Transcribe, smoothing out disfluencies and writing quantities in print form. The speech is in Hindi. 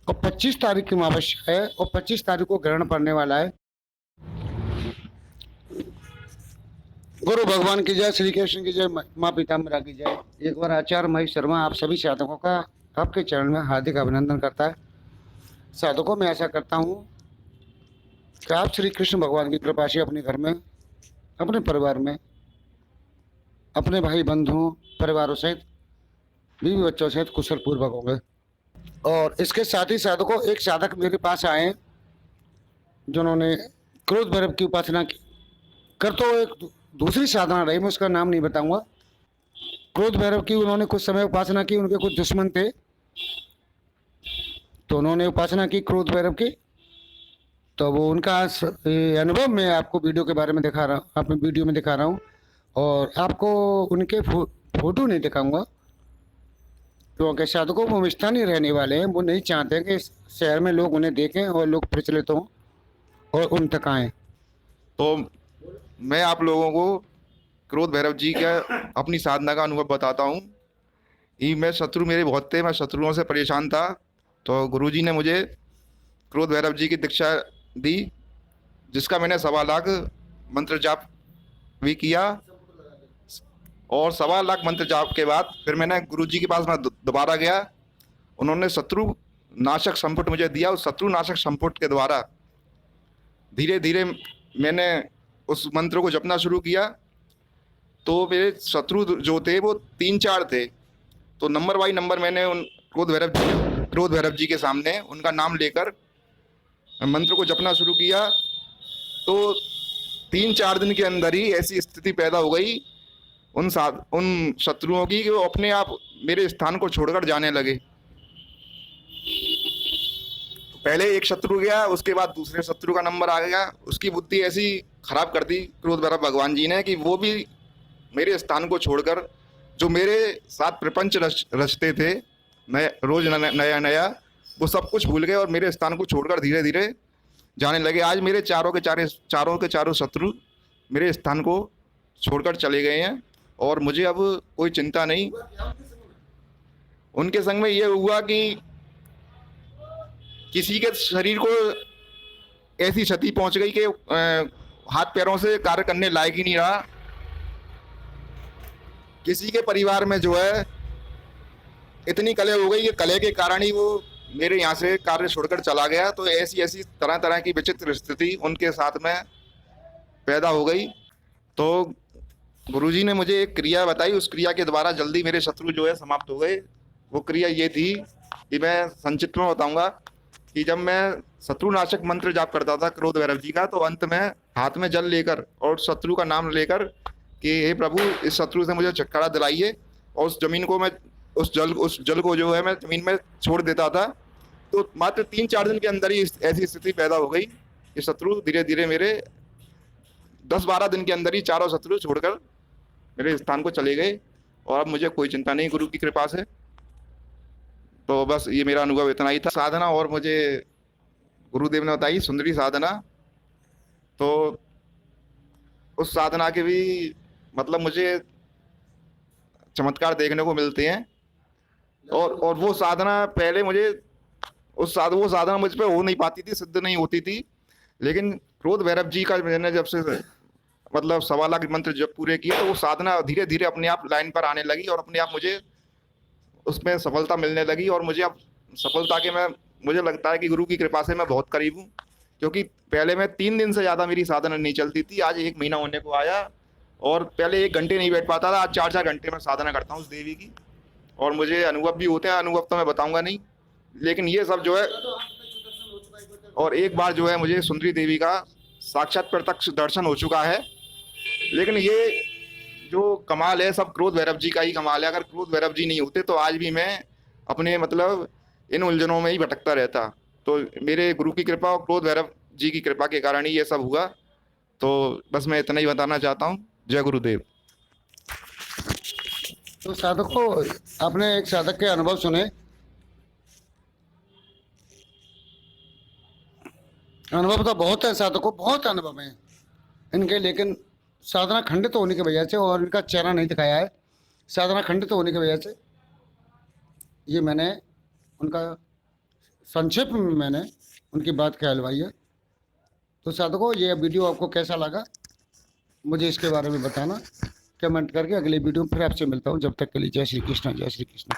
और 25 तारीख की अमावस्या है और 25 तारीख को ग्रहण पड़ने वाला है। गुरु भगवान की जय, श्री कृष्ण की जय, माँ पीताम्बरा की जय। एक बार आचार्य महेश शर्मा आप सभी साधकों का आपके चरण में हार्दिक अभिनंदन करता है। साधकों में ऐसा करता हूँ कि आप श्री कृष्ण भगवान की कृपा से अपने घर में, अपने परिवार में, अपने भाई बंधुओं परिवारों सहित, बीवी बच्चों सहित कुशल पूर्वक होंगे। और इसके साथ ही साधकों, एक साधक मेरे पास आए जिन्होंने क्रोध भैरव की उपासना की। कर तो एक दूसरी साधना रही, मैं उसका नाम नहीं बताऊंगा। क्रोध भैरव की उन्होंने कुछ समय उपासना की, उनके कुछ दुश्मन थे तो उन्होंने उपासना की क्रोध भैरव की। तो वो उनका अनुभव मैं आपको वीडियो के बारे में दिखा रहा हूँ, अपने वीडियो में दिखा रहा हूँ। और आपको उनके फोटो नहीं दिखाऊंगा क्योंकि साधकों वो स्थानीय रहने वाले हैं, वो नहीं चाहते कि शहर में लोग उन्हें देखें और लोग प्रचलित हों और उन तक आएँ। तो मैं आप लोगों को क्रोध भैरव जी का अपनी साधना का अनुभव बताता हूँ। ये मैं शत्रु मेरे बहुत थे, मैं शत्रुओं से परेशान था। तो गुरुजी ने मुझे क्रोध भैरव जी की दीक्षा दी, जिसका मैंने 1.25 लाख मंत्र जाप भी किया। और 1.25 लाख मंत्र जाप के बाद फिर मैंने गुरुजी के पास मैं दोबारा गया। उन्होंने शत्रु नाशक संपुट मुझे दिया। उस शत्रु नाशक संपुट के द्वारा धीरे धीरे मैंने उस मंत्र को जपना शुरू किया। तो मेरे शत्रु जो थे वो 3-4 थे। तो नंबर बाई नंबर मैंने उन क्रोध भैरव जी के सामने उनका नाम लेकर मंत्र को जपना शुरू किया। तो 3-4 दिन के अंदर ही ऐसी स्थिति पैदा हो गई उन शत्रुओं की कि वो अपने आप मेरे स्थान को छोड़कर जाने लगे। तो पहले एक शत्रु गया, उसके बाद दूसरे शत्रु का नंबर आ गया। उसकी बुद्धि ऐसी खराब कर दी क्रोध भैरव भगवान जी ने कि वो भी मेरे स्थान को छोड़कर, जो मेरे साथ प्रपंच रचते थे नया रोज नया नया, वो सब कुछ भूल गए और मेरे स्थान को छोड़कर धीरे धीरे जाने लगे। आज मेरे चारों के चारों शत्रु मेरे स्थान को छोड़कर चले गए हैं और मुझे अब कोई चिंता नहीं। उनके संग में ये हुआ कि किसी के शरीर को ऐसी क्षति पहुंच गई कि हाथ पैरों से कार्य करने लायक ही नहीं रहा। किसी के परिवार में जो है इतनी कलह हो गई कि कलह के कारण ही वो मेरे यहाँ से कार्य छोड़कर चला गया। तो ऐसी ऐसी तरह तरह की विचित्र स्थिति उनके साथ में पैदा हो गई। तो गुरुजी ने मुझे एक क्रिया बताई, उस क्रिया के द्वारा जल्दी मेरे शत्रु जो है समाप्त हो गए। वो क्रिया ये थी कि मैं संक्षिप्त में बताऊंगा कि जब मैं शत्रुनाशक मंत्र जाप करता था क्रोध भैरव जी का, तो अंत में हाथ में जल लेकर और शत्रु का नाम लेकर कि हे प्रभु, इस शत्रु से मुझे छुटकारा दिलाइए, और उस जमीन को मैं उस जल को जो है मैं जमीन में छोड़ देता था। तो मात्र 3-4 दिन के अंदर ही ऐसी स्थिति पैदा हो गई कि शत्रु धीरे धीरे मेरे 10-12 दिन के अंदर ही चारों शत्रु छोड़कर मेरे स्थान को चले गए। और अब मुझे कोई चिंता नहीं गुरु की कृपा से। तो बस ये मेरा अनुभव इतना ही था। साधना और मुझे गुरुदेव ने बताई सुंदरी साधना। तो उस साधना के भी मतलब मुझे चमत्कार देखने को मिलते हैं। और वो साधना पहले मुझे वो साधना मुझ पे हो नहीं पाती थी, सिद्ध नहीं होती थी। लेकिन क्रोध भैरव जी का मैंने जब से मतलब 1.25 लाख मंत्र जब पूरे किए, तो वो साधना धीरे धीरे अपने आप लाइन पर आने लगी और अपने आप मुझे उसमें सफलता मिलने लगी। और मुझे अब सफलता के मुझे लगता है कि गुरु की कृपा से मैं बहुत करीब हूँ। क्योंकि पहले मैं 3 दिन से ज़्यादा मेरी साधना नहीं चलती थी, आज 1 महीना होने को आया। और पहले 1 घंटे नहीं बैठ पाता था, आज 4-4 घंटे में साधना करता हूँ उस देवी की। और मुझे अनुभव भी होते हैं, अनुभव तो मैं बताऊंगा नहीं, लेकिन ये सब जो है। और एक बार जो है मुझे सुंदरी देवी का साक्षात प्रत्यक्ष दर्शन हो चुका है। लेकिन ये जो कमाल है सब क्रोध भैरव जी का ही कमाल है। अगर क्रोध भैरव जी नहीं होते तो आज भी मैं अपने मतलब इन उलझनों में ही भटकता रहता। तो मेरे गुरु की कृपा और क्रोध भैरव जी की कृपा के कारण ही ये सब हुआ। तो बस मैं इतना ही बताना चाहता हूँ। जय गुरुदेव। तो साधकों, आपने एक साधक के अनुभव सुने। अनुभव तो बहुत है साधकों, बहुत अनुभव है इनके, लेकिन साधना खंडित होने की वजह से और इनका चेहरा नहीं दिखाया है। साधना खंडित होने की वजह से ये मैंने उनका संक्षेप में मैंने उनकी बात कहलवाई है। तो साधकों, ये वीडियो आपको कैसा लगा मुझे इसके बारे में बताना कमेंट करके। अगले वीडियो में फिर आपसे मिलता हूँ। जब तक के लिए जय श्री कृष्ण, जय श्री कृष्ण।